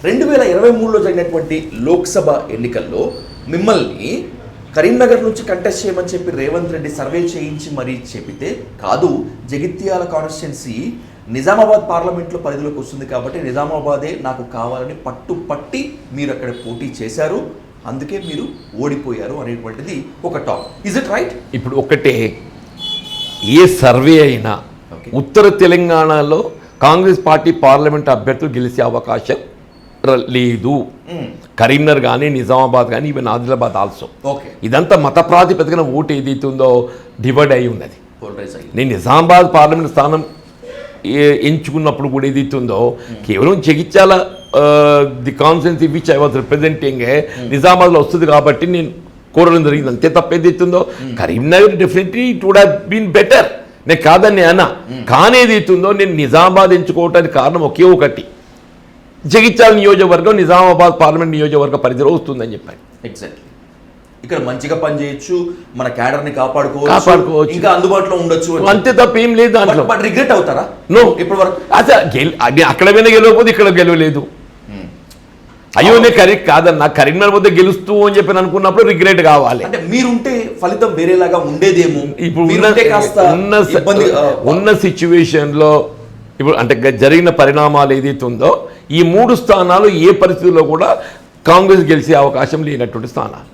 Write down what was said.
2023లో జరిగినటువంటి లోక్సభ ఎన్నికల్లో మిమ్మల్ని కరీంనగర్ నుంచి కంటెస్ట్ చేయమని చెప్పి రేవంత్ రెడ్డి సర్వే చేయించి మరీ చెబితే కాదు, జగిత్యాల కాన్స్టిట్యున్సీ నిజామాబాద్ పార్లమెంట్లో పరిధిలోకి వస్తుంది కాబట్టి నిజామాబాదే నాకు కావాలని పట్టి మీరు అక్కడ పోటీ చేశారు, అందుకే మీరు ఓడిపోయారు అనేటువంటిది ఒక టాక్. Is it right? ఇప్పుడు ఒకటే, ఏ సర్వే అయినా ఉత్తర తెలంగాణలో కాంగ్రెస్ పార్టీ పార్లమెంట్ అభ్యర్థులు గెలిచే అవకాశం లేదు. కరీంనగర్ కానీ నిజామాబాద్ కానీ ఈవెన్ ఆదిలాబాద్ ఆల్సో. ఇదంతా మత ప్రాతిపదికన ఓటు ఏదైతే ఉందో డివైడ్ అయి ఉన్నది. నేను నిజామాబాద్ పార్లమెంట్ స్థానం ఎంచుకున్నప్పుడు కూడా ఏదైతే ఉందో కేవలం Jagtial the constituency which I was representing నిజామాబాద్లో వస్తుంది కాబట్టి నేను కోరడం జరిగింది, అంతే తప్ప ఏదైతుందో. Karimnagar definitely it would have been better, నేను కాదని అన్నా. కానీ ఏదైతుందో నేను నిజామాబాద్ ఎంచుకోవడానికి కారణం ఒకే ఒకటి, జగిత్యాల నియోజకవర్గం నిజామాబాద్ పార్లమెంట్ నియోజకవర్గ పరిధిలో వస్తుందని చెప్పాను. ఎగ్జాక్ట్లీ. ఇక్కడ మంచిగా పని చేయొచ్చు, మన క్యాడర్ని కాపాడుకోవచ్చు, ఇంకా అందుబాటులో ఉండొచ్చు, అంతే తప్ప ఏం లేదు దాంట్లో. బట్ రిగ్రెట్ అవుతారా? నో, ఇప్పటి వరకు అక్కడ మీద గెలవకపోతే ఇక్కడ గెలవలేదు. అయ్యో నేను కాదన్నా కరీంనగర్ పోతే గెలుస్తూ అని చెప్పి అనుకున్నప్పుడు రిగ్రెట్ కావాలి. అంటే మీరుంటే ఫలితం వేరేలాగా ఉండేదేమో. ఇప్పుడు ఉన్న సిచ్యువేషన్లో ఇప్పుడు అంటే జరిగిన పరిణామాలు ఏదైతే ఉందో ఈ 3 స్థానాలు ఏ పరిస్థితుల్లో కూడా కాంగ్రెస్ గెలిచే అవకాశం లేనటువంటి స్థానాలు.